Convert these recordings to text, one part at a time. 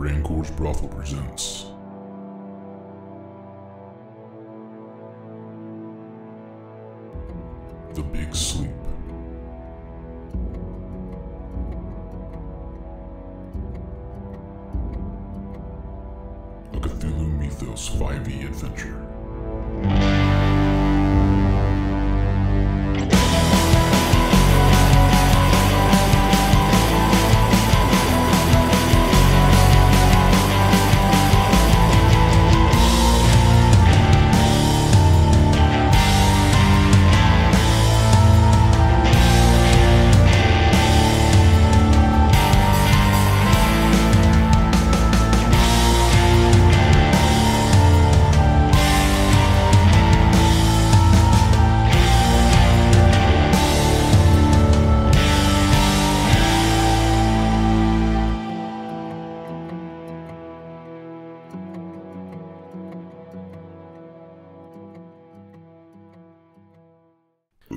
Rancor's Brothel presents The Big Sleep. A Cthulhu Mythos 5e adventure.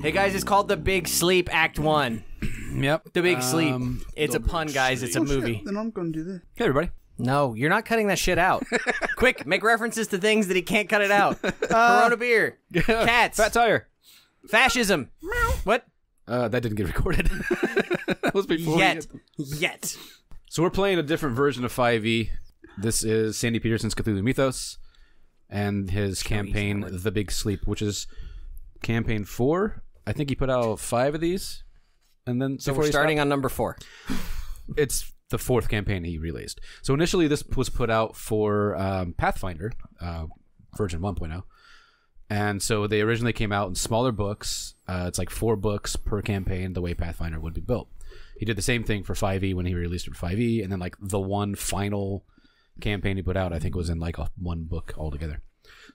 Hey guys, it's called The Big Sleep, Act 1. Yep. The Big Sleep. It's a pun, guys. It's a movie. Then I'm going to do this. Hey, everybody. No, you're not cutting that shit out. Quick, make references to things that he can't cut it out. Corona beer. Cats. Fat tire. Fascism. What? That didn't get recorded. That was before. Yet. So we're playing a different version of 5e. This is Sandy Petersen's Cthulhu Mythos and his campaign, The Big Sleep, which is campaign 4. I think he put out 5 of these. And then So we're starting on number 4. It's the 4th campaign he released. So initially this was put out for Pathfinder, version 1.0. And so they originally came out in smaller books. It's like 4 books per campaign, the way Pathfinder would be built. He did the same thing for 5e when he released it for 5e. And then like the one final campaign he put out, I think was in like one book altogether.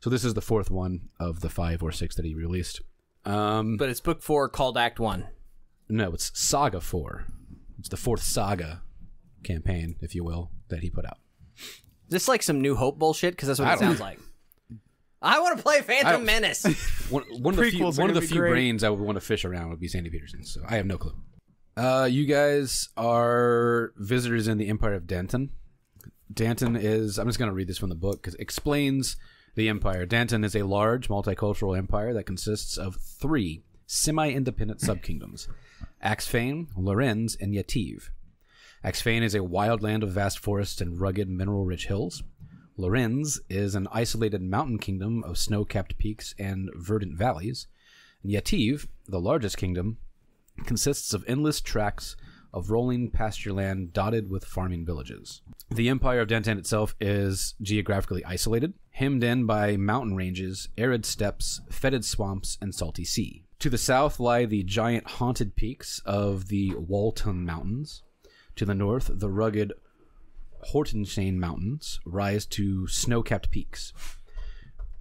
So this is the 4th one of the 5 or 6 that he released. But it's book 4 called Act 1. No, it's Saga 4. It's the 4th Saga campaign, if you will, that he put out. Is this like some New Hope bullshit? Because that's what it sounds like. I want to play Phantom Menace. One of the few brains I would want to fish around would be Sandy Petersen, so I have no clue. You guys are visitors in the Empire of Danton. Danton is, I'm just going to read this from the book because it explains the Empire. Danton is a large multicultural empire that consists of 3 semi-independent subkingdoms: Axphain, Lorenz, and Yetiv. Axphain is a wild land of vast forests and rugged mineral-rich hills. Lorenz is an isolated mountain kingdom of snow-capped peaks and verdant valleys. And Yetiv, the largest kingdom, consists of endless tracts of rolling pasture land dotted with farming villages. The Empire of Danton itself is geographically isolated, hemmed in by mountain ranges, arid steppes, fetid swamps, and salty sea. To the south lie the giant haunted peaks of the Walton Mountains. To the north, the rugged Hortenstein Mountains rise to snow-capped peaks.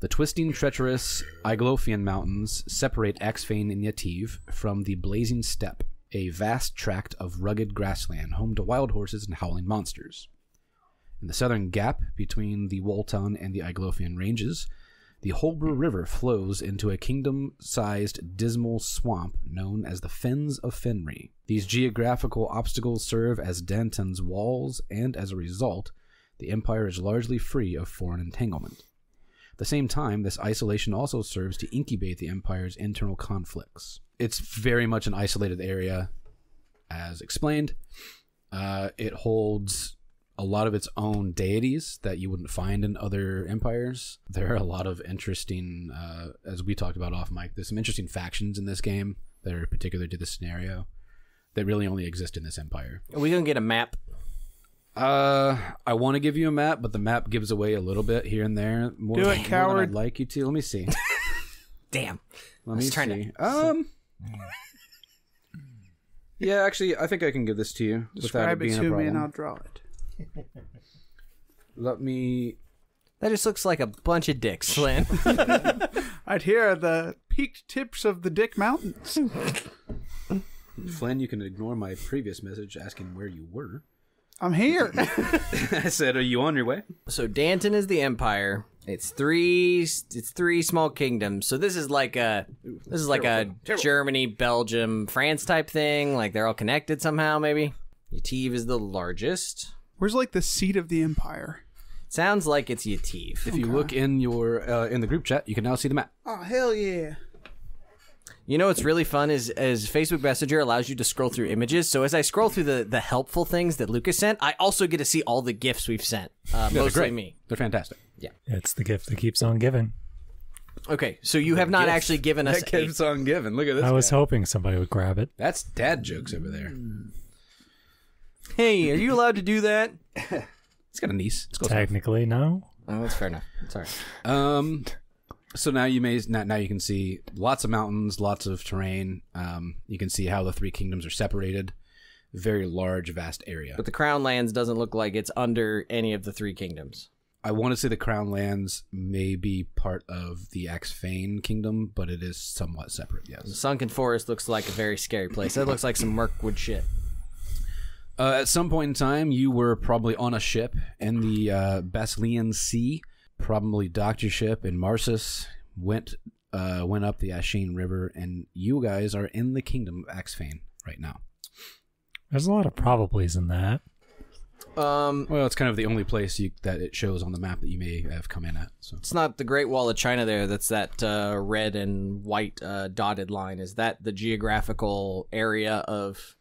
The twisting, treacherous Iglothian Mountains separate Axphain and Yetiv from the blazing steppe, a vast tract of rugged grassland home to wild horses and howling monsters. In the southern gap between the Walton and the Iglothian ranges, the Holbrook River flows into a kingdom-sized dismal swamp known as the Fens of Fenry. These geographical obstacles serve as Danton's walls, and as a result, the Empire is largely free of foreign entanglement. At the same time, this isolation also serves to incubate the Empire's internal conflicts. It's very much an isolated area, as explained. It holds a lot of its own deities that you wouldn't find in other empires. There are a lot of interesting, as we talked about off mic, there's some interesting factions in this game that are particular to this scenario that really only exist in this empire. Are we going to get a map? I want to give you a map, but the map gives away a little bit here and there. More Do it, than coward. I'd like you to. Let me see. Damn. Let me see. Yeah, actually, I think I can give this to you without it Describe being it a to problem. me and I'll draw it. Let me. That just looks like a bunch of dicks, Flynn. Right here are the peaked tips of the Dick Mountains. Flynn, you can ignore my previous message asking where you were. I'm here. I said, are you on your way? So Danton is the Empire. It's three small kingdoms. So this is like a Germany, Belgium, France type thing. Like they're all connected somehow, maybe. Yetiv is the largest. Where's like the seat of the Empire? Sounds like it's Yativ. If you look in your in the group chat, you can now see the map. Oh, hell yeah. You know what's really fun is Facebook Messenger allows you to scroll through images. So as I scroll through the helpful things that Lucas sent, I also get to see all the gifts we've sent. Mostly great. me. They're fantastic. Yeah. It's the gift that keeps on giving. Okay, so you have not actually given us That keeps on giving. Look at this. I was hoping somebody would grab it. That's dad jokes over there. Hey, are you allowed to do that? It's got a niece. It's close Technically, no. Oh, that's fair enough. Sorry. So now you can see lots of mountains, lots of terrain. You can see how the three kingdoms are separated. Very large, vast area. But the Crown Lands doesn't look like it's under any of the three kingdoms. I want to say the Crown Lands may be part of the Axphain kingdom, but it is somewhat separate, yes. The Sunken Forest looks like a very scary place. That looks like some Mirkwood shit. At some point in time, you were probably on a ship in the Basilian Sea, probably docked your ship in Marsus, went up the Ashane River, and you guys are in the kingdom of Axphain right now. There's a lot of probablys in that. Well, it's kind of the only place that it shows on the map that you may have come in at. So It's not the Great Wall of China there. That's that red and white dotted line. Is that the geographical area of...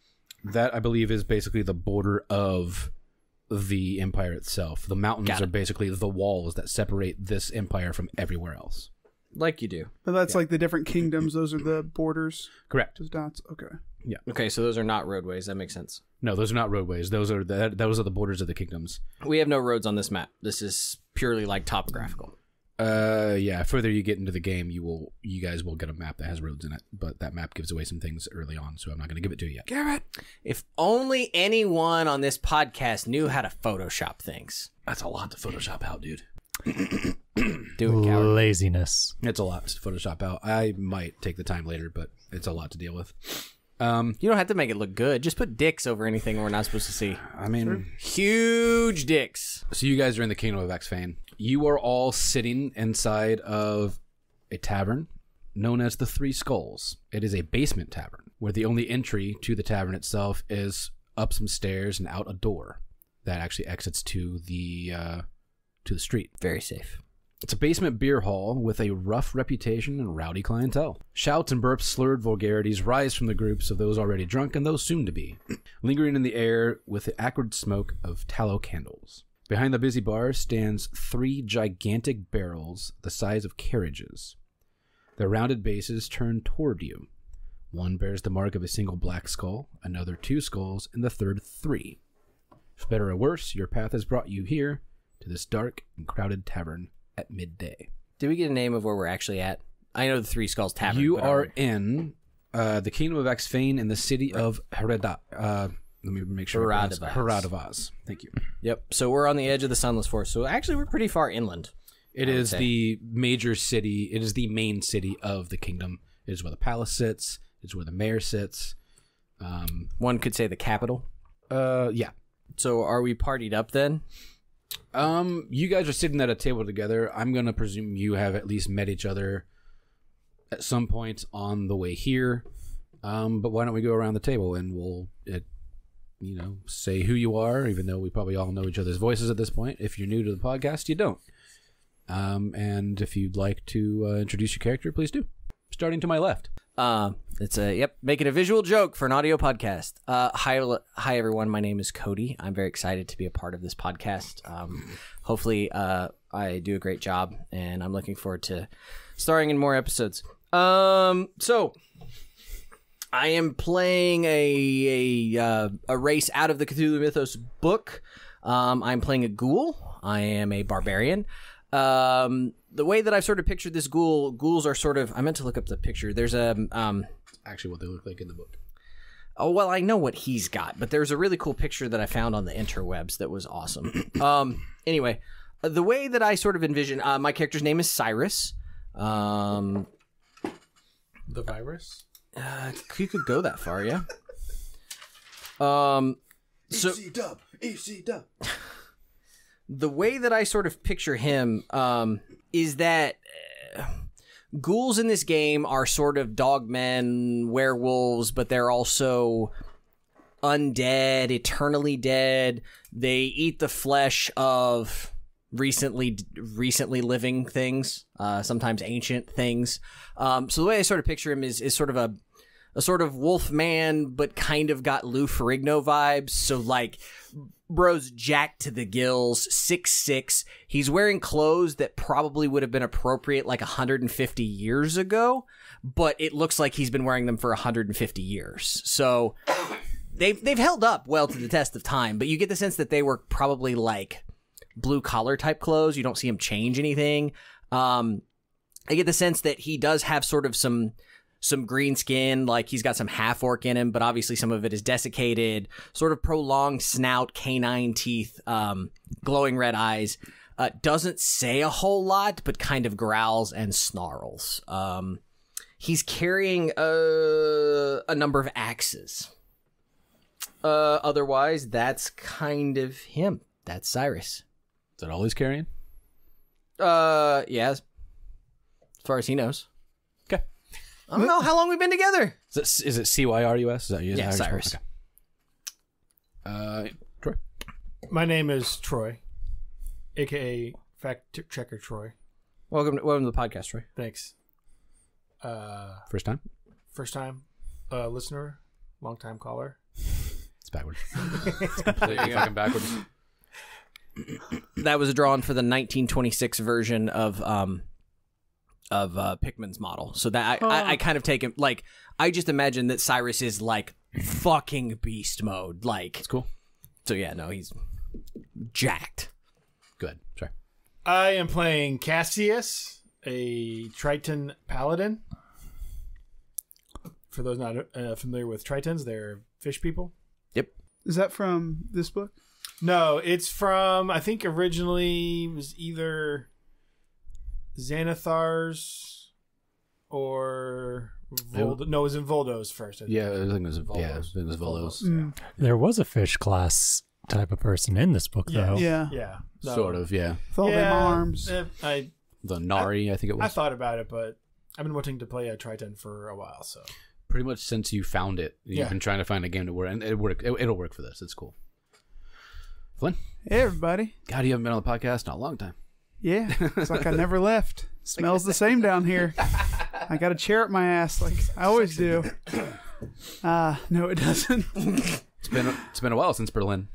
that, I believe, is basically the border of the empire itself. The mountains are basically the walls that separate this empire from everywhere else. Like you do. But that's like the different kingdoms. Those are the borders. Correct. Those dots. Okay. Yeah. Okay, so those are not roadways. That makes sense. No, those are not roadways. Those are the borders of the kingdoms. We have no roads on this map. This is purely like topographical. Yeah. Further you get into the game, you guys will get a map that has roads in it, but that map gives away some things early on, so I'm not going to give it to you yet. Garrett, if only anyone on this podcast knew how to Photoshop things. That's a lot to Photoshop out, dude. Do it, coward. Laziness. It's a lot to Photoshop out. I might take the time later, but it's a lot to deal with. You don't have to make it look good. Just put dicks over anything we're not supposed to see. I mean, Huge dicks. So you guys are in the kingdom of Axphain. You are all sitting inside of a tavern known as the Three Skulls. It is a basement tavern where the only entry to the tavern itself is up some stairs and out a door that actually exits to the street. Very safe. It's a basement beer hall with a rough reputation and rowdy clientele. Shouts and burps, slurred vulgarities rise from the groups of those already drunk and those soon to be, lingering in the air with the acrid smoke of tallow candles. Behind the busy bar stands 3 gigantic barrels the size of carriages. Their rounded bases turn toward you. One bears the mark of a single black skull, another 2 skulls, and the third 3. For better or worse, your path has brought you here to this dark and crowded tavern at midday. Did we get a name of where we're actually at? I know the Three Skulls Tavern. You are in the kingdom of Axphain in the city of Hradivaz. Let me make sure. Hradivaz. Thank you. Yep. So we're on the edge of the Sunless Forest. So actually, we're pretty far inland. It is the major city. It is the main city of the kingdom. It is where the palace sits. It's where the mayor sits. One could say the capital. Yeah. So are we partied up then? You guys are sitting at a table together. I'm going to presume you have at least met each other at some point on the way here. But why don't we go around the table and we'll, say who you are, even though we probably all know each other's voices at this point. If you're new to the podcast, you don't. And if you'd like to introduce your character, please do. Starting to my left. Making a visual joke for an audio podcast. Hi everyone, my name is Cody. I'm very excited to be a part of this podcast. Hopefully I do a great job, and I'm looking forward to starring in more episodes. So I am playing a race out of the Cthulhu Mythos book. I'm playing a ghoul. I am a barbarian. The way that I've sort of pictured this ghouls are sort of, I meant to look up the picture. There's actually what they look like in the book. Oh, well, I know what he's got, but there's a really cool picture that I found on the interwebs that was awesome. Anyway, the way that I sort of envision, my character's name is Cyrus. The virus? You could go that far, yeah. EC-dub. The way that I sort of picture him is that ghouls in this game are sort of dogmen, werewolves, but they're also undead, eternally dead. They eat the flesh of recently living things, sometimes ancient things. So the way I sort of picture him is sort of a sort of wolf man, but kind of got Lou Ferrigno vibes. So like, bro's jacked to the gills, 6'6". He's wearing clothes that probably would have been appropriate like 150 years ago, but it looks like he's been wearing them for 150 years. So they've held up well to the test of time, but you get the sense that they were probably like blue collar type clothes. You don't see him change anything. I get the sense that he does have sort of some green skin, like he's got some half orc in him, but obviously some of it is desiccated, sort of prolonged snout, canine teeth, glowing red eyes. Doesn't say a whole lot, but kind of growls and snarls. He's carrying a number of axes. Otherwise, that's kind of him. That's Cyrus. Is that all he's carrying? Yeah, as far as he knows. Okay. I don't know how long we've been together. Is it Cyrus? Is that yeah, Cyrus. Okay. Troy. My name is Troy, a.k.a. Fact Checker Troy. Welcome to the podcast, Troy. Thanks. First time? First time listener, long time caller. It's backwards. It's completely fucking backwards. That was drawn for the 1926 version of Pickman's model. So that I kind of take him, like, I just imagine that Cyrus is like fucking beast mode. Like, it's cool. So yeah, no, he's jacked. Good. Sorry. I am playing Cassius, a Triton Paladin. For those not familiar with Tritons, they're fish people. Yep. Is that from this book? No, it's from, I think originally it was either Xanathar's or Voldo. No, it was in Voldo's first. I think it was Voldo's. Mm. There was a fish class type of person in this book, though. Yeah. Yeah. No. Sort of, yeah. With all them arms. The Nari, I think it was. I thought about it, but I've been wanting to play a Triton for a while, so. Pretty much since you found it, you've been trying to find a game to work, and it'll work for this. It's cool. Flynn? Hey, everybody. God, you haven't been on the podcast in a long time. Yeah. It's like I never left. Smells the same down here. I got a chair up my ass like I always do. No, it doesn't. It's been a while since Berlin.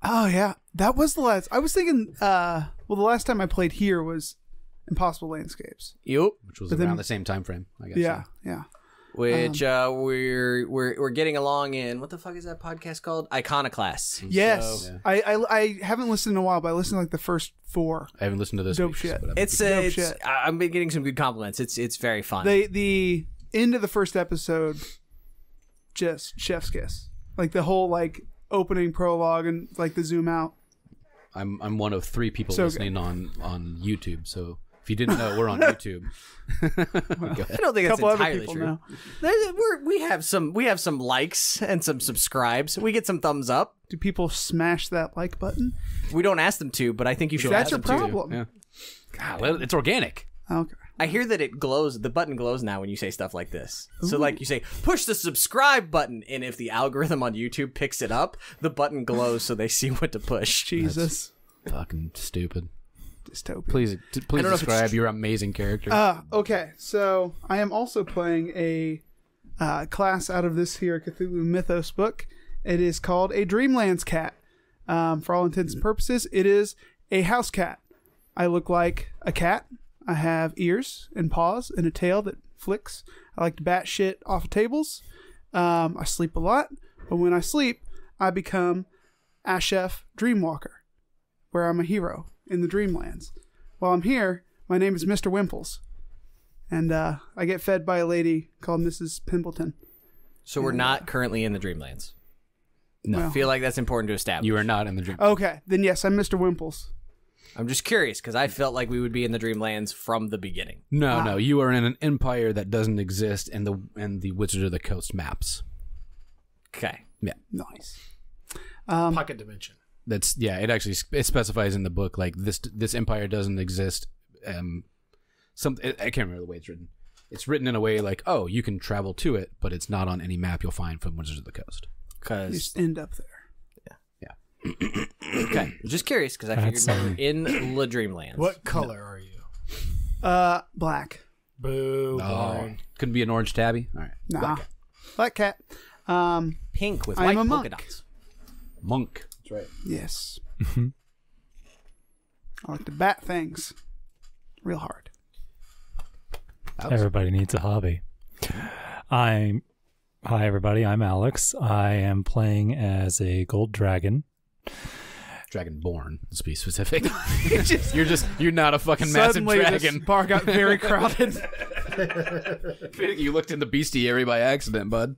Oh, yeah. That was the last. I was thinking, the last time I played here was Impossible Landscapes. Yep. Which was around the same time frame, I guess. Yeah, yeah. Which we're getting along in, what the fuck is that podcast called? Iconoclasts. Yes. So, I haven't listened in a while, but I listened to like the first 4. I haven't listened to this. Dope shit. It's I've been getting some good compliments. It's very fun. The end of the first episode, just chef's kiss. Like the whole like opening prologue and like the zoom out. I'm one of 3 people So listening on YouTube, so if you didn't know, we're on YouTube. I don't think that's entirely true. We have some likes and some subscribes. We get some thumbs up. Do people smash that like button? We don't ask them to, but I think you should. That's ask your them problem. Yeah. God, well, it's organic. Okay. I hear that it glows. The button glows now when you say stuff like this. So like you say, push the subscribe button, and if the algorithm on YouTube picks it up, the button glows so they see what to push. Jesus. That's fucking stupid. Dystopian. Please describe your amazing character. Okay, so I am also playing a class out of this here Cthulhu Mythos book. It is called a Dreamlands cat. For all intents and purposes, it is a house cat. I look like a cat. I have ears and paws and a tail that flicks. I like to bat shit off of tables. I sleep a lot, but when I sleep, I become Ashef Dreamwalker, where I'm a hero in the Dreamlands. While I'm here, my name is Mr. Whimples, and I get fed by a lady called Mrs. Pimpleton. So we're not currently in the Dreamlands. No. I feel like that's important to establish. You are not in the Dreamlands. Okay, then yes, I'm Mr. Whimples. I'm just curious because I felt like we would be in the Dreamlands from the beginning. No, you are in an empire that doesn't exist in the Wizard of the Coast maps. Okay. Yeah. Nice. Pocket dimension. It actually specifies in the book like this empire doesn't exist. I can't remember the way it's written. It's written in a way like, oh, you can travel to it, but it's not on any map you'll find from Wizards of the Coast. Because just end up there. Okay, just curious because I figured we were in the Dreamlands. What color are you? Black. Boo. Oh, Boring. couldn't be an orange tabby. All right, Nah. Black cat. Pink with I'm white a polka monk. dots. monk. That's right. Yes. I like to bat things real hard. Everybody needs a hobby. Hi, everybody. I'm Alex. I am playing as a gold dragon. Dragonborn. Let's be specific. You're not a fucking Suddenly, massive this dragon. bar got very crowded. You looked in the bestiary by accident, bud.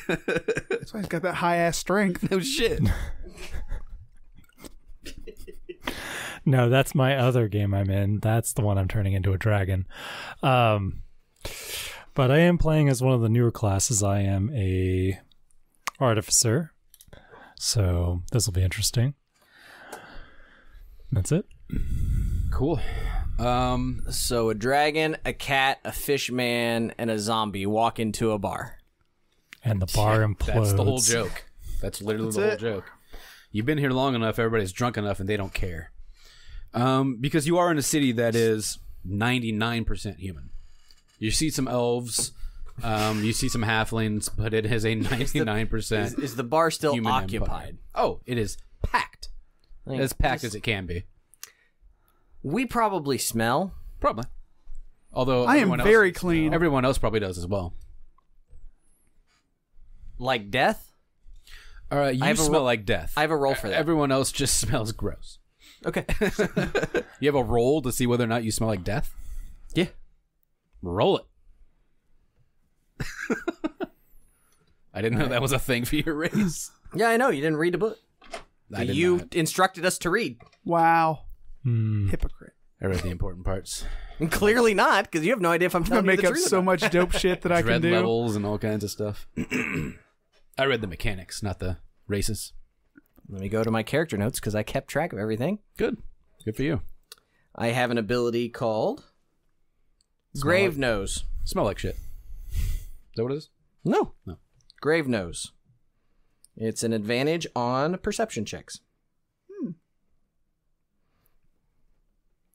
That's why he's got that high ass strength. No shit. No, that's my other game I'm in. That's the one I'm turning into a dragon. But I am playing as one of the newer classes. I am a Artificer. So this will be interesting. That's it. Cool. So a dragon, a cat, a fish man, and a zombie walk into a bar. And the bar implodes. That's the whole joke. That's literally the whole joke. You've been here long enough, everybody's drunk enough, and they don't care. Because you are in a city that is 99% human. You see some elves, you see some halflings, but it is a 99%. Is the bar still human occupied? empire. Oh, it is packed. Like, As packed as it can be. We probably smell. Probably. Although I am everyone else- very clean. Everyone else probably does as well. Like death? All right, you have a smell ro- like death. I have a roll for that. Everyone else just smells gross. Okay. You have a roll to see whether or not you smell like death? Yeah. Roll it. I didn't know that was a thing for your race. Yeah, I know. You didn't read the book. I did You not. instructed us to read. Wow. Hypocrite. I read the important parts. And clearly not, because you have no idea if I'm I'm telling gonna you make the up truth so or not. much dope shit that I can Dread do. levels and all kinds of stuff. I read the mechanics, not the races. Let me go to my character notes, because I kept track of everything. Good. Good for you. I have an ability called Grave Nose. Smell like shit. Is that what it is? No. No. Grave Nose. It's an advantage on perception checks.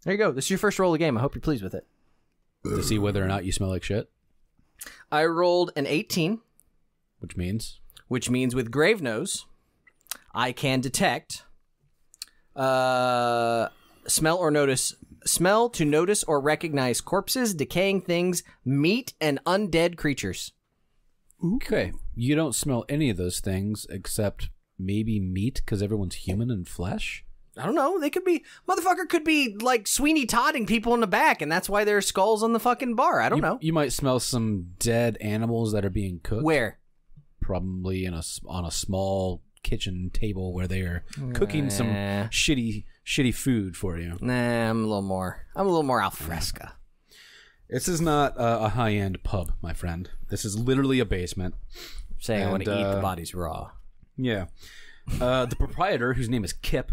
There you go. This is your first roll of the game. I hope you're pleased with it. To see whether or not you smell like shit, I rolled an 18, which means which means with Grave Nose, I can detect smell to notice or recognize corpses, decaying things, meat, and undead creatures. okay. You don't smell any of those things except maybe meat because everyone's human and flesh. I don't know. They could be... Motherfucker could be, like, Sweeney Todding people in the back, and that's why there's skulls on the fucking bar. I don't know. You might smell some dead animals that are being cooked. Where? Probably on a small kitchen table where they are cooking some shitty food for you. Nah, I'm a little more al fresco. This is not a high-end pub, my friend. This is literally a basement. Saying I want to And, eat the bodies raw. Yeah. The proprietor, whose name is Kip,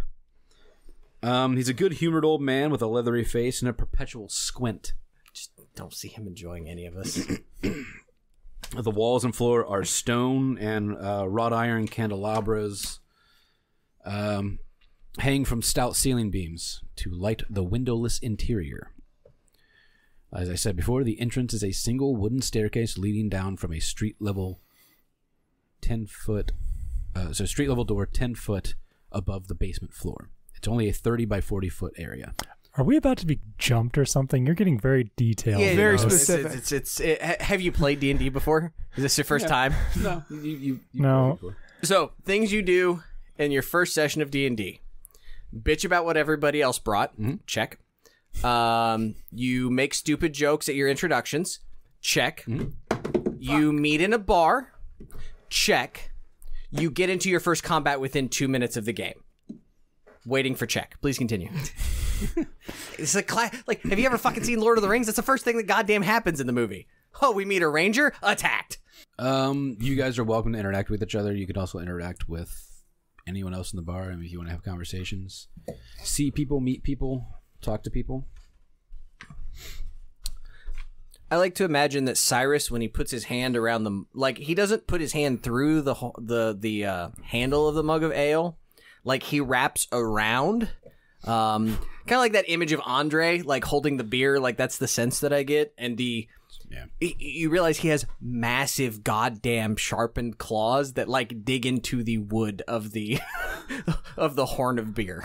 he's a good-humored old man with a leathery face and a perpetual squint. Just don't see him enjoying any of us. The walls and floor are stone and wrought iron candelabras hang from stout ceiling beams to light the windowless interior. As I said before, the entrance is a single wooden staircase leading down from a street-level 10-foot... street-level door 10 foot above the basement floor. It's only a 30 by 40 foot area. Are we about to be jumped or something? You're getting very detailed. Yeah, Very no, specific. Have you played D&D before? Is this your first time? No, you No. So, things you do in your first session of D&D. Bitch about what everybody else brought. Check. You make stupid jokes at your introductions. Check. You meet in a bar. Check. You get into your first combat within 2 minutes of the game. Waiting for check. Please continue. It's a like, have you ever fucking seen Lord of the Rings? That's the first thing that goddamn happens in the movie. Oh, we meet a ranger? Attacked. You guys are welcome to interact with each other. You could also interact with anyone else in the bar. I mean, if you want to have conversations, see people, meet people, talk to people. I like to imagine that Cyrus, when he puts his hand around the, like, he doesn't put his hand through the handle of the mug of ale. Like, he wraps around, kind of like that image of Andre, like holding the beer. Like, that's the sense that I get. And you realize he has massive, goddamn sharpened claws that like dig into the wood of the of the horn of beer.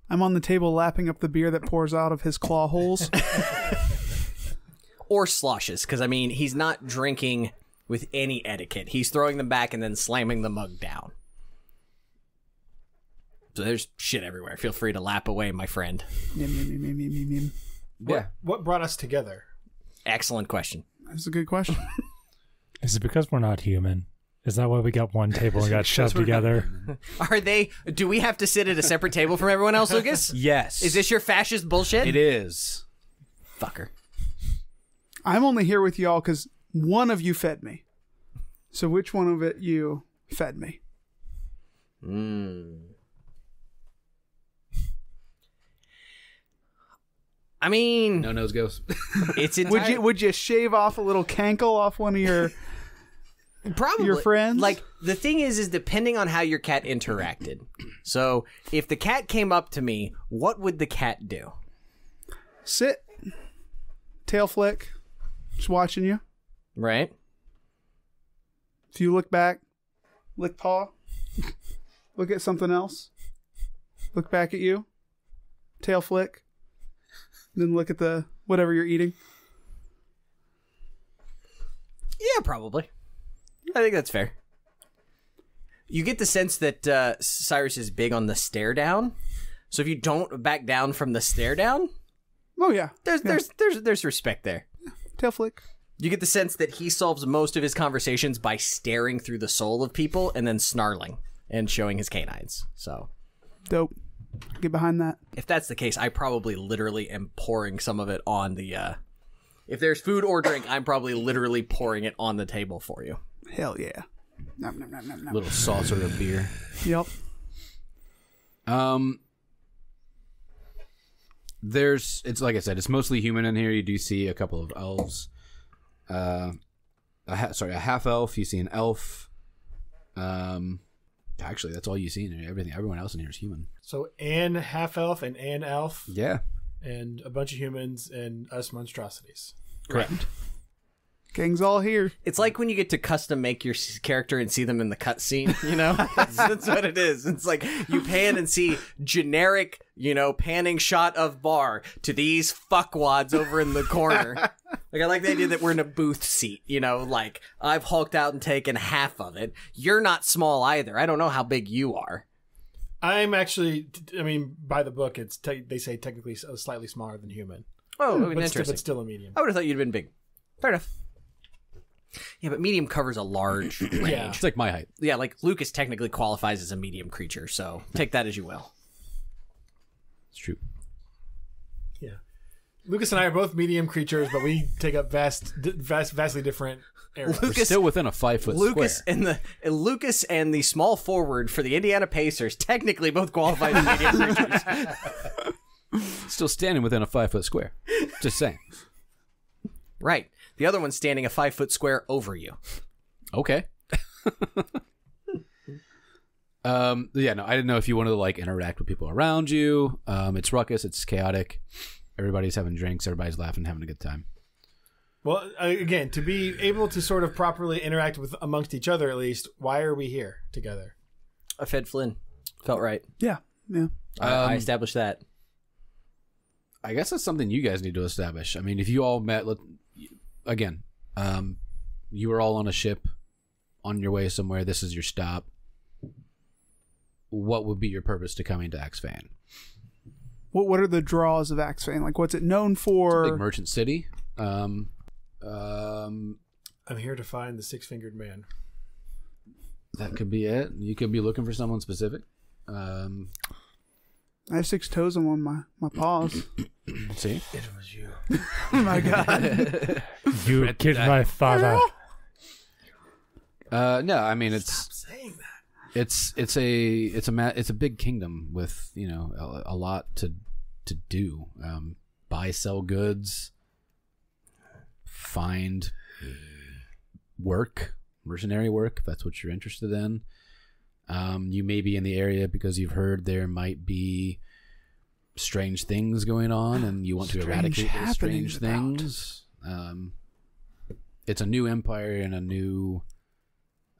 I'm on the table lapping up the beer that pours out of his claw holes. Or sloshes, because, I mean, he's not drinking with any etiquette. He's throwing them back and then slamming the mug down. So there's shit everywhere. Feel free to lap away, my friend. Yeah. What brought us together? Excellent question. That's a good question. Is it because we're not human? Is that why we got one table and got shoved together? Do we have to sit at a separate table from everyone else, Lucas? Yes. Is this your fascist bullshit? It is. Fucker. I'm only here with y'all because one of you fed me. So which one of it you fed me? I mean... No nose goes. It's Would you shave off a little cankle off one of your... Probably. Your friends? Like, the thing is depending on how your cat interacted. So, if the cat came up to me, what would the cat do? Sit. Tail flick. Just watching you. Right? If you look back, lick paw. Look at something else. Look back at you. Tail flick. Then look at the whatever you're eating. Yeah, probably. I think that's fair. You get the sense that Cyrus is big on the stare down. So if you don't back down from the stare down, oh yeah, there's respect there. Tail flick. You get the sense that he solves most of his conversations by staring through the soul of people and then snarling and showing his canines. So dope. Get behind that. If that's the case, I probably literally am pouring some of it on the. If there's food or drink, I'm probably literally pouring it on the table for you. Hell yeah. Nom, nom, nom, nom, nom. Little saucer of beer. Yep. It's like I said, it's mostly human in here. You do see a couple of elves. A half elf. You see an elf. Actually, that's all you see in here. Everyone else in here is human. So an half elf and an elf. Yeah. And a bunch of humans and us monstrosities. Correct. Gang's all here. It's like when you get to custom make your character and see them in the cutscene, you know? That's what it is. It's like you pan and see generic, panning shot of bar to these fuckwads over in the corner. Like, I like the idea that we're in a booth seat, like I've hulked out and taken half of it. You're not small either. I don't know how big you are. I'm actually, by the book, they say technically slightly smaller than human. Oh, but interesting. Still a medium. I would have thought you'd been big. Fair enough. Yeah, but medium covers a large range. Yeah. It's like my height. Yeah, like Lucas technically qualifies as a medium creature, so take that as you will. It's true. Yeah. Lucas and I are both medium creatures, but we take up vastly different areas. We're still within a 5-foot square. Lucas and the small forward for the Indiana Pacers technically both qualify as medium creatures. Still standing within a 5-foot square. Just saying. Right. The other one's standing a 5-foot square over you. Okay. I didn't know if you wanted to interact with people around you. It's ruckus. It's chaotic. Everybody's having drinks. Everybody's laughing, having a good time. Well, again, to be able to sort of properly interact with amongst each other, at least, why are we here together? I fed Flynn. Felt right. Yeah. I established that. I guess that's something you guys need to establish. I mean, if you all met, you were all on a ship on your way somewhere. This is your stop. What would be your purpose to coming to Axphain? What are the draws of Axphain? Like, what's it known for? It's a big merchant city. I'm here to find the six-fingered man. That could be it. You could be looking for someone specific. I have 6 toes on my paws. See? It was you. Oh my god. You killed my father. No, I mean Stop saying that. It's a big kingdom with a lot to do. Buy, sell goods, find work, mercenary work, if that's what you're interested in. You may be in the area because you've heard there might be strange things going on and you want to eradicate those strange things. It's a new empire and a new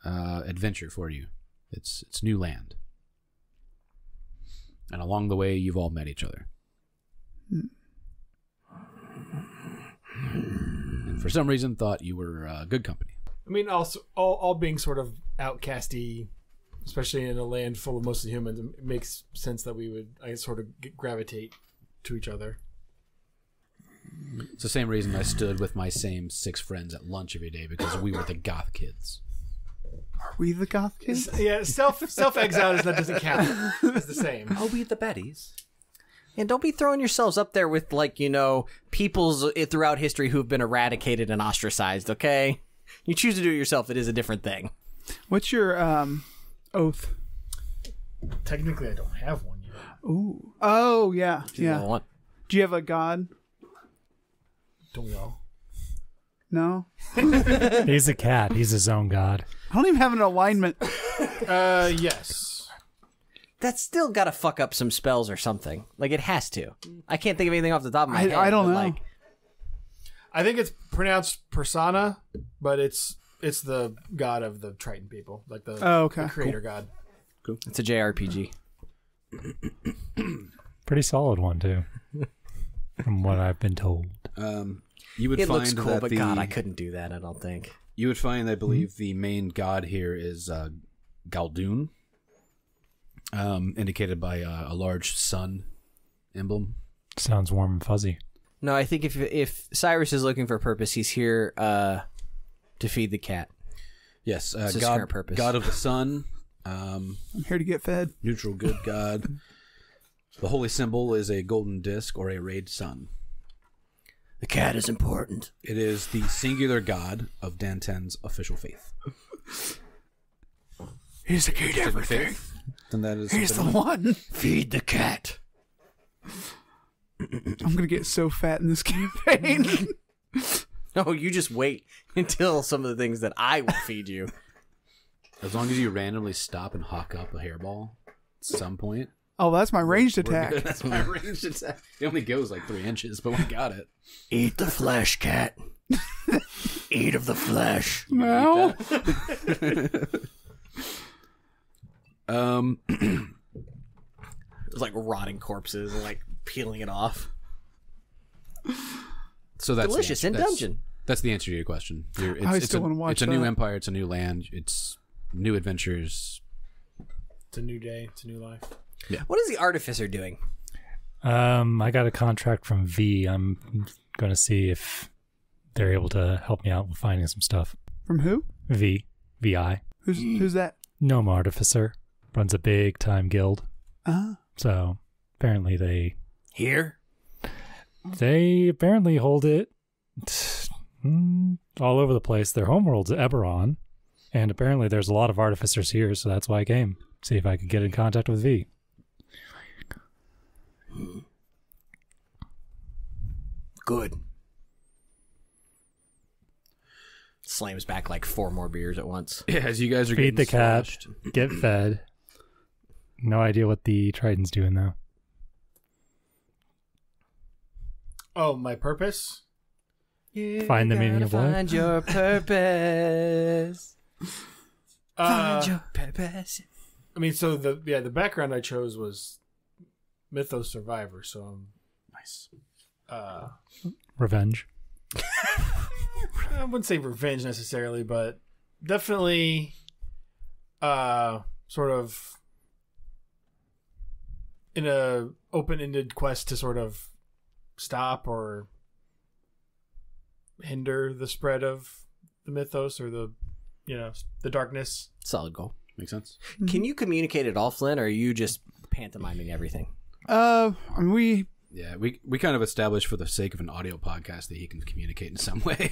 adventure for you. It's new land. And along the way, you've all met each other. And for some reason, thought you were good company. I mean, also all being sort of outcasty, especially in a land full of mostly humans, it makes sense that we would, I guess, sort of gravitate to each other. It's the same reason I stood with my same 6 friends at lunch every day, because we were the goth kids. Are we the goth kids? Yeah, self-exiled that doesn't count. It's the same. Are we the baddies? And don't be throwing yourselves up there with, like, peoples throughout history who've been eradicated and ostracized, okay? You choose to do it yourself, it is a different thing. What's your oath? Technically, I don't have one yet. Ooh. Oh, yeah. Yeah. Want. Do you have a god? Don't we all? No? He's a cat. He's his own god. I don't even have an alignment. Yes. That's still got to fuck up some spells or something. Like, it has to. I can't think of anything off the top of my head. I don't know. Like, I think it's pronounced persona, but it's the god of the Triton people, like the, the creator god. Cool. it's a JRPG. Pretty solid one, too. From what I've been told. You would It find looks cool, that but God, I couldn't do that, I don't think. You would find, I believe, the main god here is Galdoon, indicated by a large sun emblem. Sounds warm and fuzzy. No, I think if Cyrus is looking for purpose, he's here to feed the cat. Yes, That's his current purpose. God of the sun. I'm here to get fed. Neutral good god. The holy symbol is a golden disc or a rayed sun. The cat is important. It is the singular god of Danten's official faith. He's the key to everything. Then that is He's the one. Feed the cat. I'm going to get so fat in this campaign. No, you just wait until some of the things that I will feed you. As long as you randomly stop and hawk up a hairball at some point. Oh, that's my ranged attack. That's my ranged attack. It only goes like 3 inches, but we got it. Eat the flesh, cat. Eat of the flesh. No. It's like rotting corpses and like peeling it off. So that's Delicious in dungeon. That's the answer to your question. I still want to watch It's a new that. empire. It's a new land. It's new adventures. It's a new day. It's a new life. What is the Artificer doing? I got a contract from V. I'm going to see if they're able to help me out with finding some stuff. From who? VI. Who's that? Gnome Artificer. Runs a big time guild. So apparently they apparently hold it all over the place. Their homeworld's Eberron, and apparently there's a lot of artificers here, so that's why I came. See if I could get in contact with V. Good. Slams back like 4 more beers at once. Yeah, as you guys are Feed the getting cat. sloshed. Get fed. No idea what the Triton's doing, though. Oh, my purpose? Find the meaning of life. Find your purpose. Find your purpose. I mean, so the background I chose was Mythos Survivor, so Nice. Revenge. I wouldn't say revenge necessarily, but definitely sort of in a open-ended quest to sort of stop or hinder the spread of the mythos or the darkness. Solid goal. Makes sense. Can you communicate at all, Flynn, or are you just pantomiming everything? I mean, Yeah, we kind of established for the sake of an audio podcast that he can communicate in some way.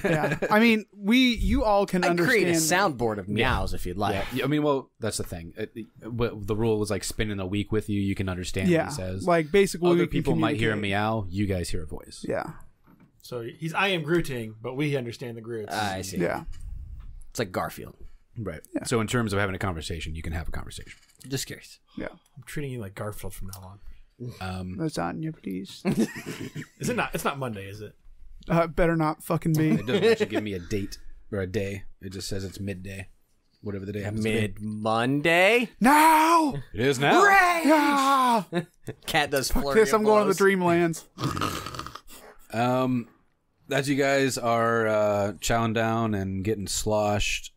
yeah. I mean, you all can I understand. create a soundboard of meows if you'd like. Yeah, I mean, well, that's the thing. The rule was like spending a week with you. You can understand what he says. Like basically, Other we can people might hear a communicate. meow. You guys hear a voice. Yeah. So he's I am Grooting, but we understand the Groots. I see. Yeah. It's like Garfield. Right. Yeah. So in terms of having a conversation, you can have a conversation. Just curious. Yeah. I'm treating you like Garfield from now on. Lasagna, please. Is it not? It's not Monday, is it? Better not fucking be. It doesn't actually give me a date or a day. It just says it's midday. Whatever the day happens to be. Mid-Monday? No! It is now. Ah! Cat does Fuck flurry this, of I'm going to the blows. Dreamlands. As you guys are chowing down and getting sloshed,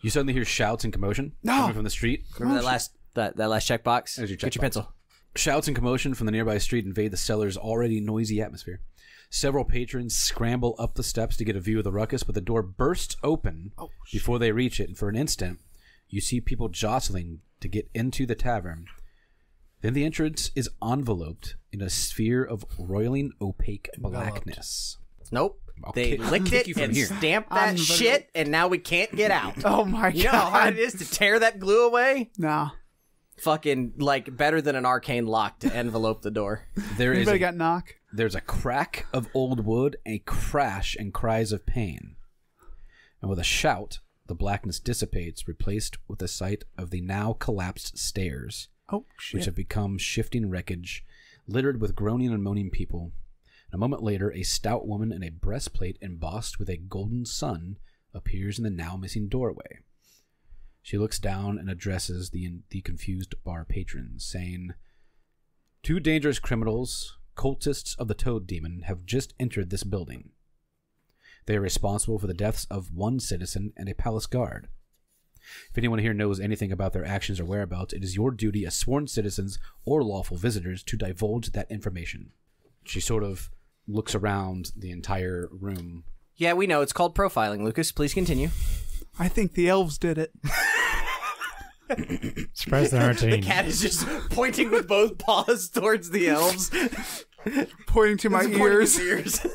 you suddenly hear shouts and commotion coming from the street. Remember that last checkbox? There's your Get your checkbox. pencil. Shouts and commotion from the nearby street invade the cellar's already noisy atmosphere. Several patrons scramble up the steps to get a view of the ruckus, but the door bursts open before they reach it, and for an instant, you see people jostling to get into the tavern. Then the entrance is enveloped in a sphere of roiling, opaque blackness. Nope. They kick- licked kick it you from and here. stamped that shit, and now we can't get out. Oh my god. You know how hard it is to tear that glue away? Nah. Fucking, like, better than an arcane lock to envelope the door. Anybody got knock? There's a crack of old wood, a crash, and cries of pain. And with a shout, the blackness dissipates, replaced with the sight of the now collapsed stairs, Oh, shit. which have become shifting wreckage, littered with groaning and moaning people. And a moment later, a stout woman in a breastplate embossed with a golden sun appears in the now missing doorway. She looks down and addresses the confused bar patrons, saying, "Two dangerous criminals, cultists of the Toad Demon, have just entered this building. They are responsible for the deaths of one citizen and a palace guard. If anyone here knows anything about their actions or whereabouts, it is your duty as sworn citizens or lawful visitors to divulge that information." She sort of looks around the entire room. Yeah, we know. It's called profiling, Lucas. Please continue. I think the elves did it. Surprised there aren't any. The cat is just pointing with both paws towards the elves. Pointing to my Pointing ears. his ears.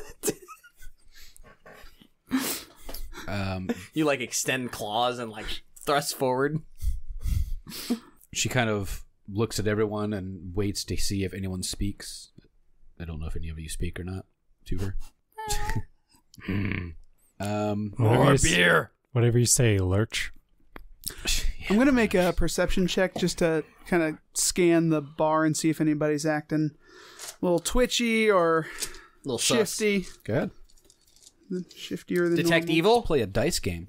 You, like, extend claws and, like, thrust forward. She kind of looks at everyone and waits to see if anyone speaks. I don't know if any of you speak or not to her. More beer. Whatever you say, Lurch. I'm going to make a perception check just to kind of scan the bar and see if anybody's acting a little twitchy or A little sus. shifty. Go ahead. Shiftier than Detect normal. evil? Play a dice game.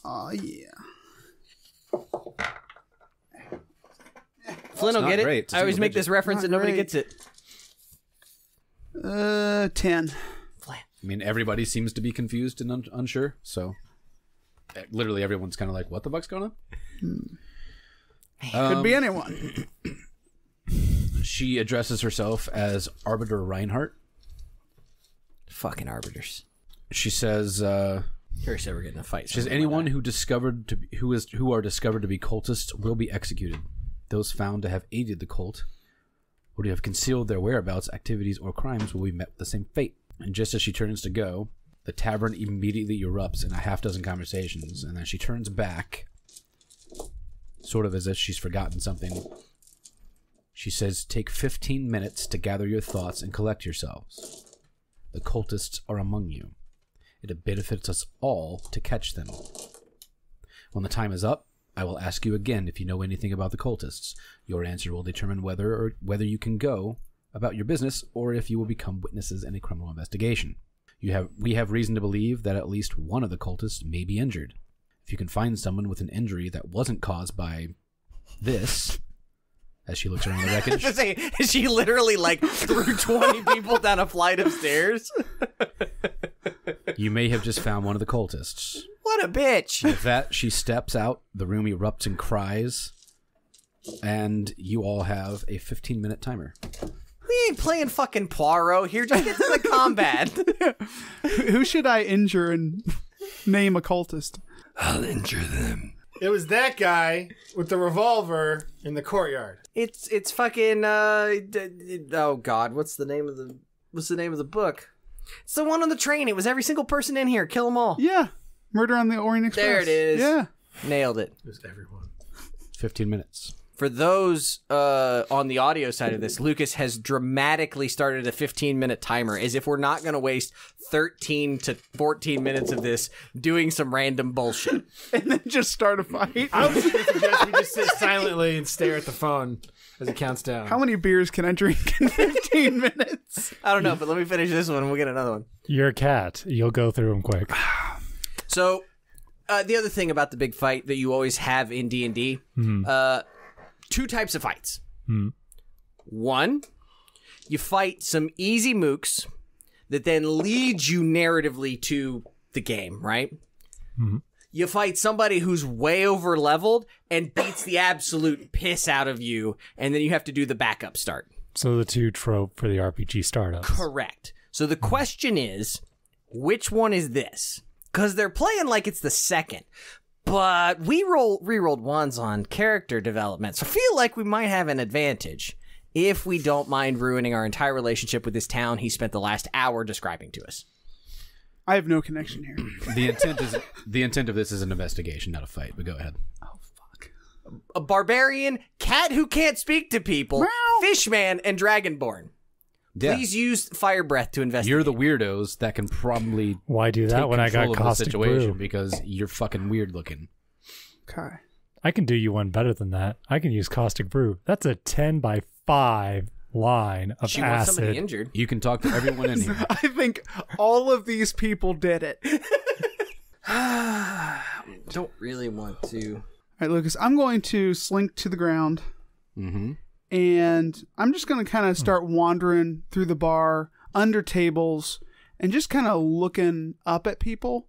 Oh, yeah. Flynn will not get it. great. It's a I always single make digit. this reference Not and nobody great. gets it. 10. I mean, everybody seems to be confused and unsure, so literally everyone's kind of like, what the fuck's going on? Could be anyone. She addresses herself as Arbiter Reinhardt. Fucking arbiters. She says, Curious ever get in a fight. she says anyone who are discovered to be cultists will be executed. Those found to have aided the cult or to have concealed their whereabouts, activities, or crimes will be met with the same fate. And just as she turns to go, the tavern immediately erupts in a half dozen conversations, and then she turns back, sort of as if she's forgotten something. She says, "Take 15 minutes to gather your thoughts and collect yourselves. The cultists are among you. It benefits us all to catch them. When the time is up, I will ask you again if you know anything about the cultists. Your answer will determine whether you can go about your business or if you will become witnesses in a criminal investigation. We have reason to believe that at least one of the cultists may be injured. If you can find someone with an injury that wasn't caused by this," as she looks around the wreckage, she literally, like, threw 20 people down a flight of stairs. "you may have just found one of the cultists." What a bitch. With that, she steps out, the room erupts in cries, and you all have a 15-minute timer. We ain't playing fucking Poirot here. Just get to the combat. Who should I injure and name a cultist? I'll injure them. It was that guy with the revolver in the courtyard. It's fucking oh god, what's the name of the book? It's the one on the train. It was every single person in here. Kill them all. Yeah. Murder on the Orient Express. There it is. Yeah. Nailed it. It was everyone. 15 minutes. For those on the audio side of this, Lucas has dramatically started a 15-minute timer, as if we're not going to waste 13 to 14 minutes of this doing some random bullshit. And then just start a fight. I was going to suggest we just sit silently and stare at the phone as it counts down. How many beers can I drink in 15 minutes? I don't know, but let me finish this one and we'll get another one. You're a cat. You'll go through them quick. So, the other thing about the big fight that you always have in D&D, two types of fights. One, you fight some easy mooks that then leads you narratively to the game, right? You fight somebody who's way over leveled and beats the absolute piss out of you, and then you have to do the backup start. So the two trope for the RPG startups. Correct. So the question is, which one is this? Because they're playing like it's the second. But we re-rolled ones on character development, so I feel like we might have an advantage if we don't mind ruining our entire relationship with this town he spent the last hour describing to us. I have no connection here. The intent of this is an investigation, not a fight. But go ahead. Oh, fuck. A barbarian, cat who can't speak to people, fishman, and dragonborn. Yeah. Please use fire breath to investigate. You're the weirdos that can probably Why do that take when I got control of the caustic situation brew? because you're fucking weird looking. Okay. I can do you one better than that. I can use caustic brew. That's a 10 by 5 line of She wants somebody acid. injured. You can talk to everyone in here. I think all of these people did it. Don't really want to. All right, Lucas, I'm going to slink to the ground. Mm-hmm. And I'm just going to kind of start wandering through the bar, under tables, and just kind of looking up at people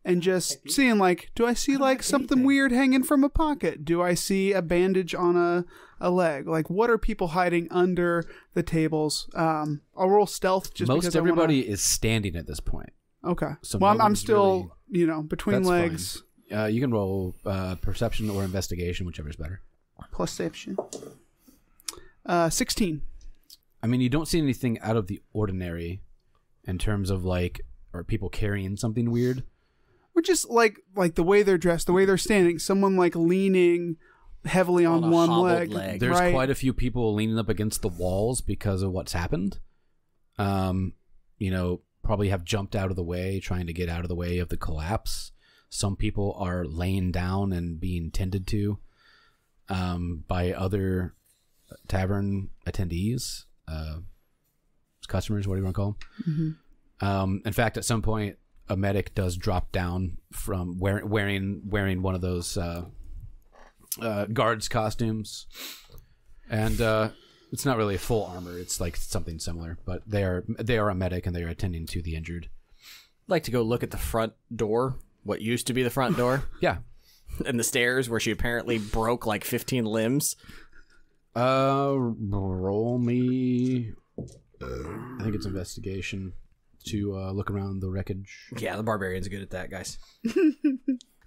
and just seeing, like, do I see, like, something weird hanging from a pocket? Do I see a bandage on a leg? Like, what are people hiding under the tables? I'll roll stealth just because Most everybody is standing at this point. Okay. So well, I'm nobody's still, between That's legs. fine. You can roll perception or investigation, whichever's better. Perception. 16. I mean, you don't see anything out of the ordinary in terms of, like, are people carrying something weird? Or just like the way they're dressed, the way they're standing. Someone like leaning heavily on a one hobbled leg. There's right? quite a few people leaning up against the walls because of what's happened. Probably have jumped out of the way, trying to get out of the way of the collapse. Some people are laying down and being tended to by other tavern attendees, customers, what do you want to call them? In fact, at some point, a medic does drop down from wearing one of those guards costumes, and it's not really a full armor. It's like something similar, but they are a medic and they are attending to the injured. I'd like to go look at the front door, what used to be the front door, Yeah. and the stairs where she apparently broke like 15 limbs. Roll me. I think it's investigation to look around the wreckage. Yeah, the barbarian's good at that, guys.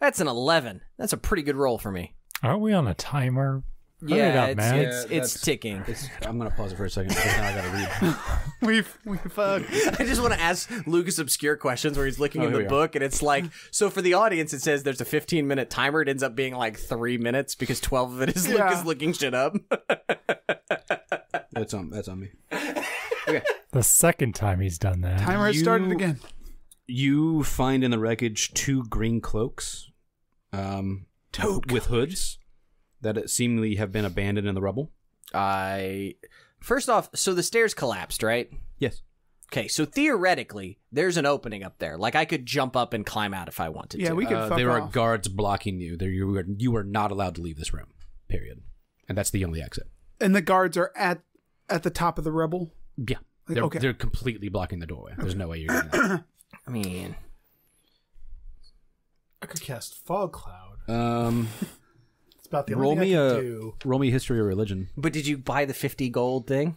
That's an 11. That's a pretty good roll for me. Aren't we on a timer? Hurry it Yeah, up, man. it's ticking. I'm gonna pause it for a second because now I gotta read. We fuck. I just want to ask Lucas obscure questions where he's looking in here the we book, and it's like, so for the audience, it says there's a 15-minute timer. It ends up being like 3 minutes because 12 of it is Lucas looking shit up. That's on me. The second time he's done that. Timer has started again. You find in the wreckage 2 green cloaks, with hoods that seemingly have been abandoned in the rubble. First off, so the stairs collapsed, right? Yes. Okay, so theoretically, there's an opening up there. Like, I could jump up and climb out if I wanted Yeah, to. we could fuck There are off. guards blocking you. You are not allowed to leave this room. Period. And that's the only exit. And the guards are at the top of the rubble. Yeah. Okay. They're completely blocking the doorway. There's no way you're getting that. I mean, I could cast Fog Cloud. It's about the roll only me thing I can do. roll me history or religion. but did you buy the 50 gold thing?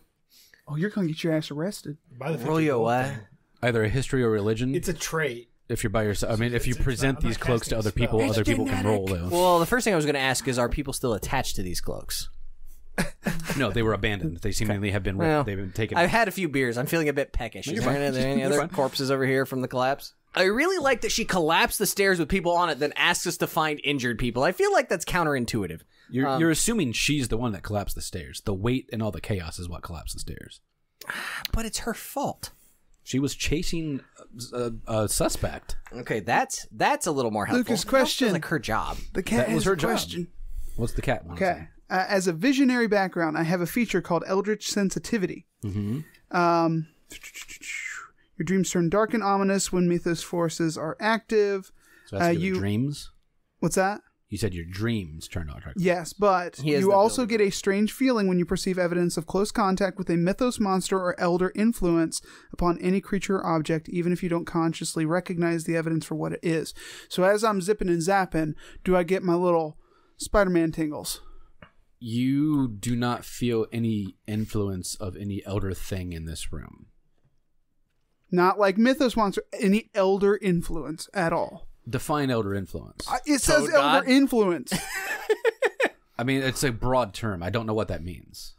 Oh, you're going to get your ass arrested. By the Roll 50 you gold what? thing. Either a history or religion. It's a trait. If you're by yourself. I mean, if you present I'm not these cloaks to casting other a spell. people, It's other people can roll those. Well, the first thing I was going to ask is, are people still attached to these cloaks? No, they were abandoned. They seemingly have been Well, they've been taken. I've had a few beers. I'm feeling a bit peckish. Is there any other corpses over here from the collapse? I really like that she collapsed the stairs with people on it, then asks us to find injured people. I feel like that's counterintuitive. You're assuming she's the one that collapsed the stairs. The weight and all the chaos is what collapsed the stairs. But it's her fault. She was chasing a suspect. Okay, that's a little more helpful. Lucas, question. Feels like her job. The cat That was has her a job. question. What's the cat one? Okay. As a visionary background, I have a feature called Eldritch Sensitivity. Mm-hmm. Your dreams turn dark and ominous when Mythos forces are active. So that's your dreams? What's that? You said your dreams turn dark. Yes, but you also get a strange feeling when you perceive evidence of close contact with a Mythos monster or elder influence upon any creature or object, even if you don't consciously recognize the evidence for what it is. So as I'm zipping and zapping, do I get my little Spider-Man tingles? You do not feel any influence of any elder thing in this room. Not like Mythos monster, any elder influence at all. Define elder influence. It says elder influence. I mean, it's a broad term. I don't know what that means.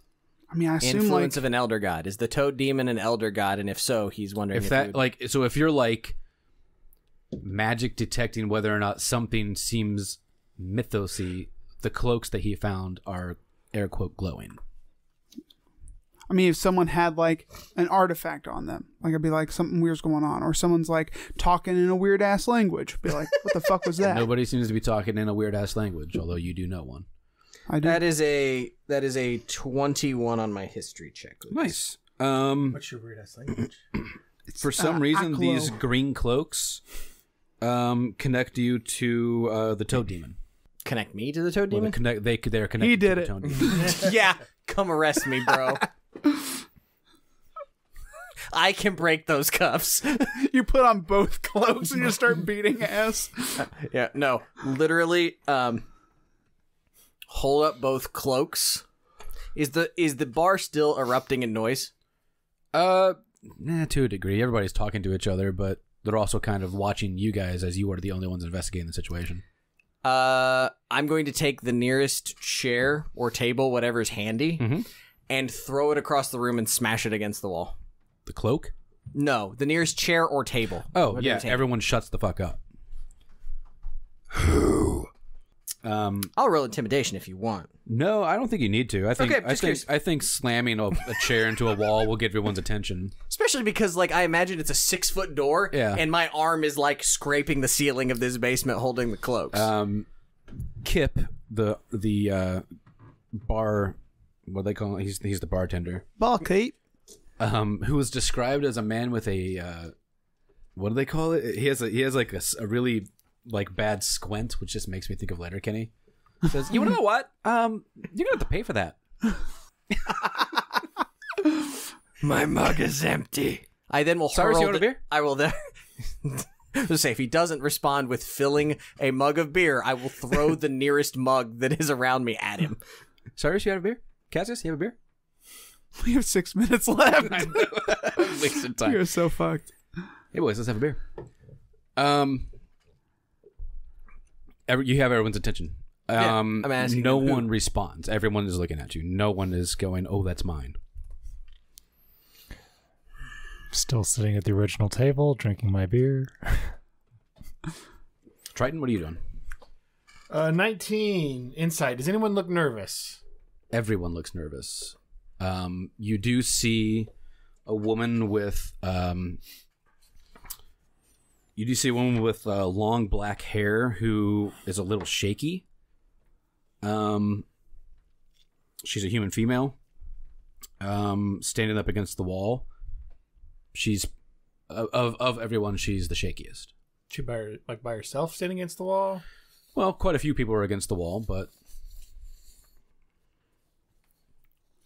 I mean, I assume Influence of an elder god. Is the toad demon an elder god? And if so, he's wondering if that so if you're like magic detecting whether or not something seems mythosy, the cloaks that he found are air quote glowing. I mean, if someone had like an artifact on them, like I'd be like, something weird's going on, or someone's like talking in a weird ass language, be like, what the fuck was that? Nobody seems to be talking in a weird ass language, although you do know one. I do. That is a 21 on my history check. Nice. What's your weird ass language? For some reason, these green cloaks connect you to the toad demon. Connect me to the toad demon? They're connected. He did to it. the toad demon. Yeah, come arrest me, bro. I can break those cuffs. You put on both cloaks and you start beating ass. Yeah, no, literally. Hold up both cloaks. Is the bar still erupting in noise? To a degree. Everybody's talking to each other, but they're also kind of watching you guys as you are the only ones investigating the situation. I'm going to take the nearest chair or table, whatever's handy, and throw it across the room and smash it against the wall. The cloak? No, the nearest chair or table. Oh, yeah. Everyone shuts the fuck up. I'll roll intimidation if you want. No, I don't think you need to. I think slamming a chair into a wall will get everyone's attention. Especially because, like, I imagine it's a 6-foot door, and my arm is, like, scraping the ceiling of this basement holding the cloaks. Kip, the bar, what do they call him? He's the bartender. Barkeep. Who was described as a man with a, what do they call it? He has like a really, like, bad squint, which just makes me think of Letterkenny. He says, you know what? You're gonna have to pay for that. My mug is empty. I then will Cyrus, you want a beer? I will then... Say, if he doesn't respond with filling a mug of beer, I will throw the nearest mug that is around me at him. Cyrus, you have a beer? Cassius, you have a beer? We have 6 minutes left. I know. Wasted time. You're so fucked. Hey boys, let's have a beer. You have everyone's attention. I'm asking. No one responds. Everyone is looking at you. No one is going, "Oh, that's mine." Still sitting at the original table, drinking my beer. Triton, what are you doing? 19 insight. Does anyone look nervous? Everyone looks nervous. You do see a woman with long black hair who is a little shaky. She's a human female. Standing up against the wall. She's of everyone, she's the shakiest. She by herself standing against the wall? Well, quite a few people are against the wall, but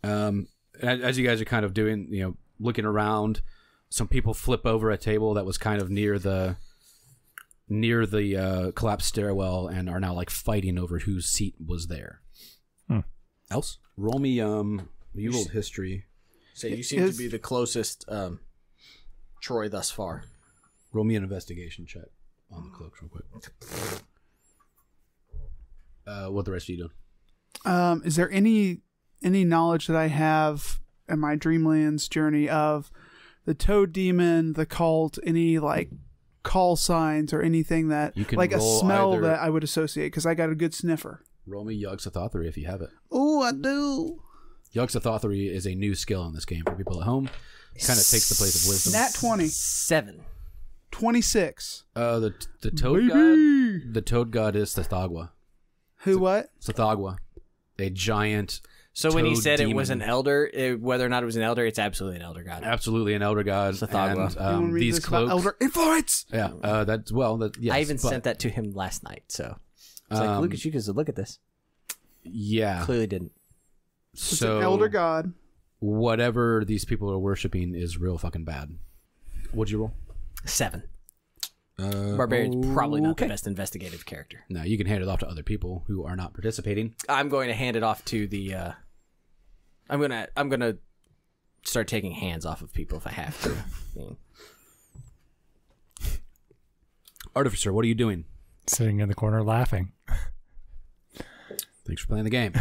as you guys are kind of doing, looking around, some people flip over a table that was kind of near the collapsed stairwell and are now like fighting over whose seat was there. Else, roll me you rolled history. So you seem to be the closest Troy thus far. Roll me an investigation check on the cloaks real quick. What the rest of you doing? Is there any knowledge that I have in my Dreamlands journey of the Toad Demon, the cult, any like call signs or anything that, You can like a roll smell either- that I would associate, because I got a good sniffer. Roll me Yogg-Sothothery if you have it. Oh, I do. Yogg-Sothothery is a new skill in this game for people at home. Kind of takes the place of wisdom. Nat 20. 7. 26. The toad god. The toad god is Thethagwa. Who, what? Thethagwa, a giant. So when he toad said demon. it was an elder, whether or not it was an elder, it's absolutely an elder god. Absolutely an elder god. Thethagwa. And, You wanna read these this about cloaks. elder influence? Yeah, that's yes, I even but, sent that to him last night. So it's like, Lucas, you could look at this. Yeah, Clearly didn't. It's so an elder god. whatever these people are worshiping is real fucking bad. What'd you roll? 7. Barbarian's probably not the best investigative character. No, you can hand it off to other people who are not participating. I'm going to hand it off to the. I'm gonna start taking hands off of people if I have to. I mean, Artificer, what are you doing? Sitting in the corner laughing. Thanks for playing the game.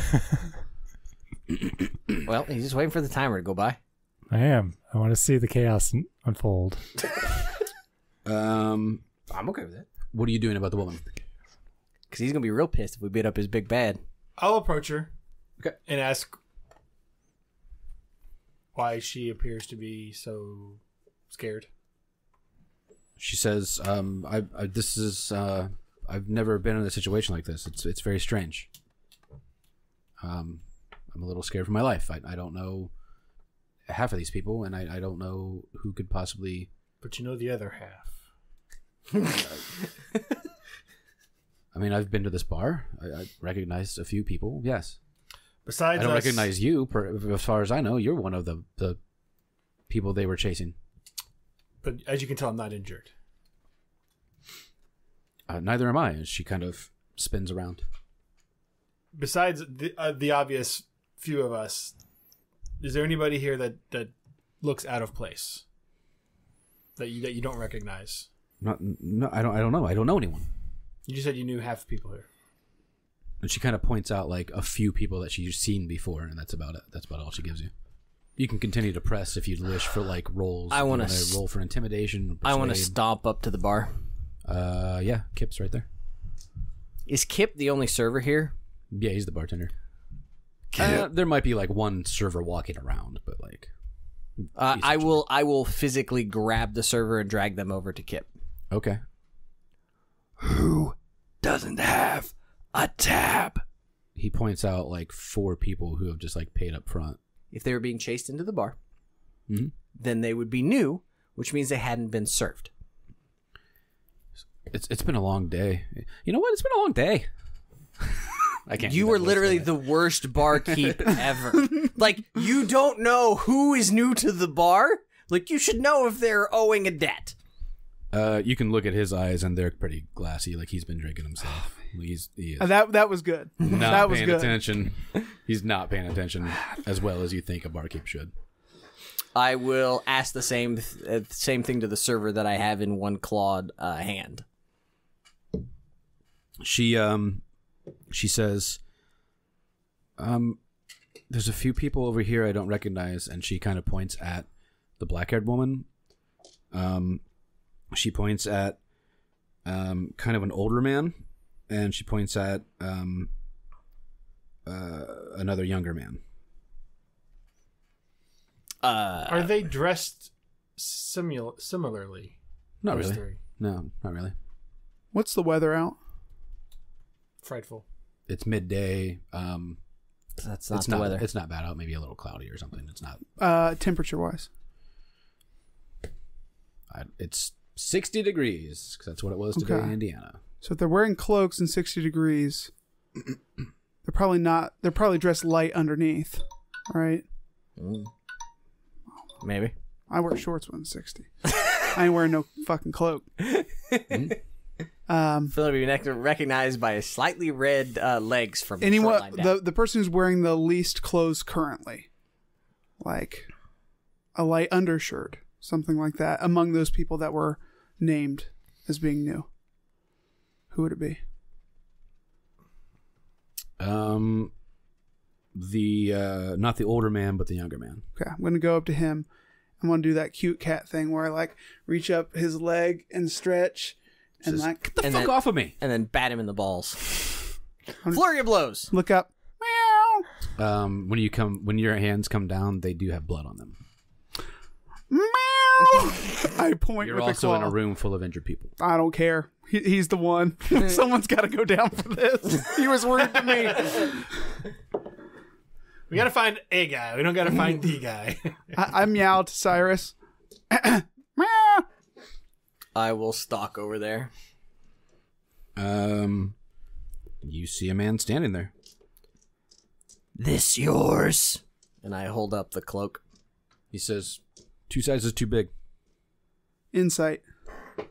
well, he's just waiting for the timer to go by. I am. I want to see the chaos unfold. I'm okay with it What are you doing about the woman? because he's gonna be real pissed if we beat up his big bad. I'll approach her. Okay. And ask why she appears to be so scared. She says, I've never been in a situation like this. It's very strange. I'm a little scared for my life. I don't know half of these people, and I don't know who could possibly. But you know the other half. I mean, I've been to this bar. I recognized a few people. Yes. Besides I don't us, recognize you. As far as I know, you're one of the people they were chasing. But as you can tell, I'm not injured. Neither am I. As she kind of spins around. Besides the obvious few of us, is there anybody here that looks out of place? That you don't recognize? No, I don't know. I don't know anyone. You just said you knew half the people here. And she kind of points out like a few people that she's seen before, and that's about it. That's about all she gives you. You can continue to press if you wish for like rolls. I want to roll for intimidation. I want to persuade. stomp up to the bar. Yeah, Kip's right there. Is Kip the only server here? Yeah, he's the bartender. There might be like one server walking around, but like, I will physically grab the server and drag them over to Kip. okay. Who doesn't have a tab? He points out like 4 people who have just like paid up front. If they were being chased into the bar, Mhm. then they would be new, which means they hadn't been served. It's been a long day. You know what? It's been a long day. I can't. You do were that voice literally for the worst barkeep ever. Like, you don't know who is new to the bar. Like, you should know if they're owing a debt. You can look at his eyes, and they're pretty glassy. Like he's been drinking himself. He is That was good. not that was paying good. attention. He's not paying attention as well as you think a barkeep should. I will ask the same thing to the server that I have in one clawed hand. She says, there's a few people over here I don't recognize, and she kind of points at the black-haired woman. She points at kind of an older man, and she points at another younger man. Are they dressed similarly? Not Those really. three? No, not really. What's the weather out? Frightful. It's midday. That's not It's the not. weather. It's not bad out. Maybe a little cloudy or something. It's not. Temperature wise. It's 60 degrees because that's what it was today Okay. in Indiana. So if they're wearing cloaks and 60 degrees, they're probably not. They're probably dressed light underneath, right? Maybe. I wear shorts when it's 60. I ain't wearing no fucking cloak. Phil will be recognized by his slightly red legs from the Anyone, front line down. the person who's wearing the least clothes currently, like a light undershirt, something like that, among those people that were named as being new, who would it be? Not the older man, but the younger man. Okay, I'm going to go up to him, I'm going to do that cute cat thing where I like reach up his leg and stretch and like Get the fuck off of me. And then bat him in the balls. Flurry of blows. look up. Meow. When your hands come down, they do have blood on them. Meow. I point You're with a also claw. in a room full of injured people. I don't care. He's the one. Someone's got to go down for this. He was rude to me. We gotta find a guy. We don't gotta find the guy. I meow to Cyrus. Meow. I will stalk over there. You see a man standing there. This yours? And I hold up the cloak. He says, 2 sizes too big. Insight. I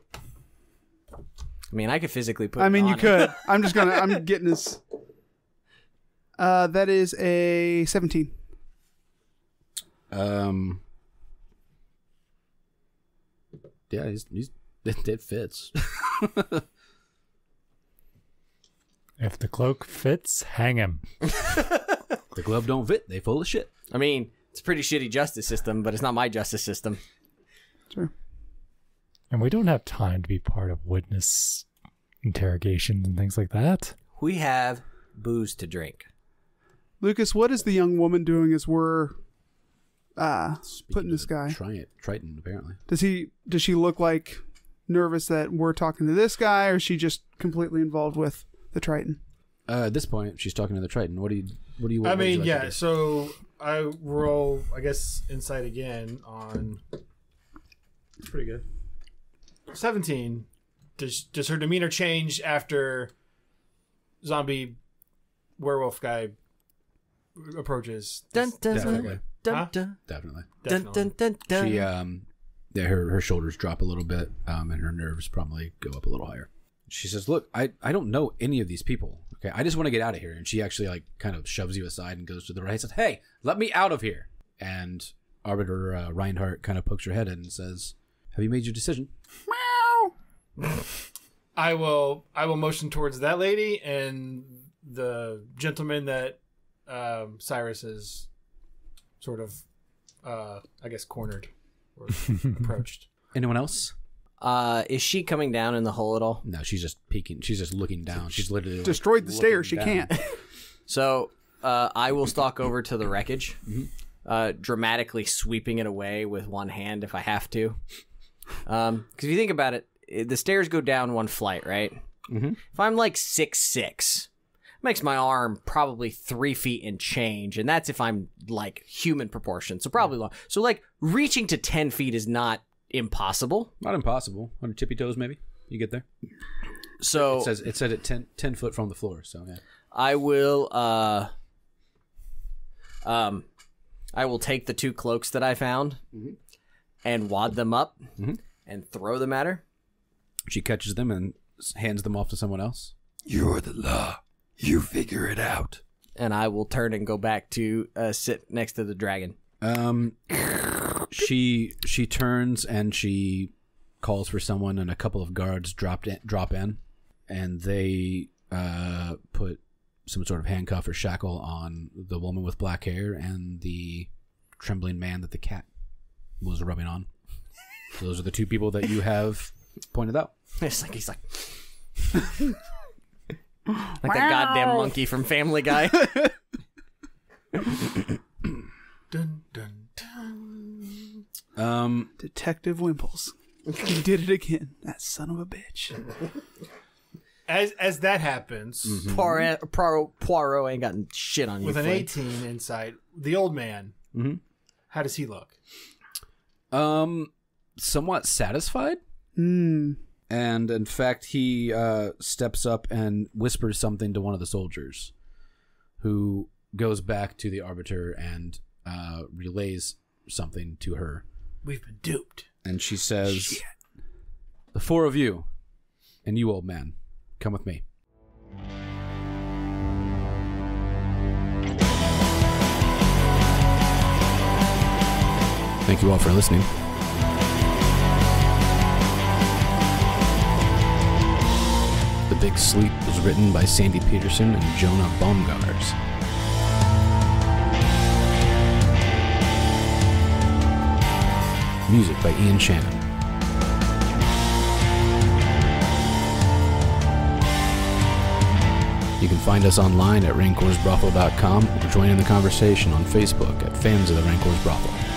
mean, I could physically put. I mean, it you on could. I'm getting this. That is a 17. Yeah, it fits. If the cloak fits, hang him. The glove don't fit. They full of shit. I mean, it's a pretty shitty justice system, but it's not my justice system. Sure. And we don't have time to be part of witness interrogations and things like that. We have booze to drink. Lucas, what is the young woman doing as we're putting this guy? Triton, apparently. Does she look like nervous that we're talking to this guy, or is she just completely involved with the Triton? At this point, she's talking to the Triton. What do you I what would you mean, like yeah. to do? So I roll, I guess, insight again on. It's pretty good. 17. Does her demeanor change after zombie werewolf guy approaches? Dun, dun, Definitely. dun, Huh? dun, Definitely. dun, dun, dun, dun. She yeah, her shoulders drop a little bit, and her nerves probably go up a little higher. She says, "Look, I don't know any of these people. Okay, I just want to get out of here." And she actually like kind of shoves you aside and goes to the right. Says, "Hey, let me out of here." And Arbiter Reinhardt kind of pokes her head in and says, "Have you made your decision?" I will motion towards that lady and the gentleman that Cyrus is sort of, I guess, cornered or approached. Anyone else? Is she coming down in the hole at all? No, she's just peeking. She's just looking down. She's literally Destroyed the looking stairs. She down. can't. So I will stalk over to the wreckage, dramatically sweeping it away with one hand if I have to. Because if you think about it, the stairs go down one flight, right? Mm-hmm. If I'm like 6'6", makes my arm probably 3 feet and change, and that's if I'm like human proportions, so probably long. So like reaching to 10 feet is not impossible. Not impossible. On your tippy toes, maybe you get there. So It said it 10 foot from the floor. So yeah. I will take the 2 cloaks that I found and wad them up and throw them at her. She catches them and hands them off to someone else. You're the law. You figure it out. And I will turn and go back to sit next to the dragon. She turns and she calls for someone, and a couple of guards drop in, and they put some sort of handcuff or shackle on the woman with black hair and the trembling man that the cat was rubbing on. Those are the 2 people that you have pointed out. It's like he's like that goddamn monkey from Family Guy. Dun, dun, dun. Detective Whimples. He did it again. That son of a bitch. As that happens, Poirot ain't got shit on you. with an Flynn. 18 insight, the old man, how does he look? Somewhat satisfied. Hmm. And in fact, he steps up and whispers something to one of the soldiers, who goes back to the Arbiter and relays something to her. We've been duped. And she says, "The 4 of you, and you, old man, come with me." Thank you all for listening. The Big Sleep was written by Sandy Petersen and Jonah Baumgars. Music by Ian Shannon. You can find us online at rancorsbrothel.com or join in the conversation on Facebook at Fans of the Rancor's Brothel.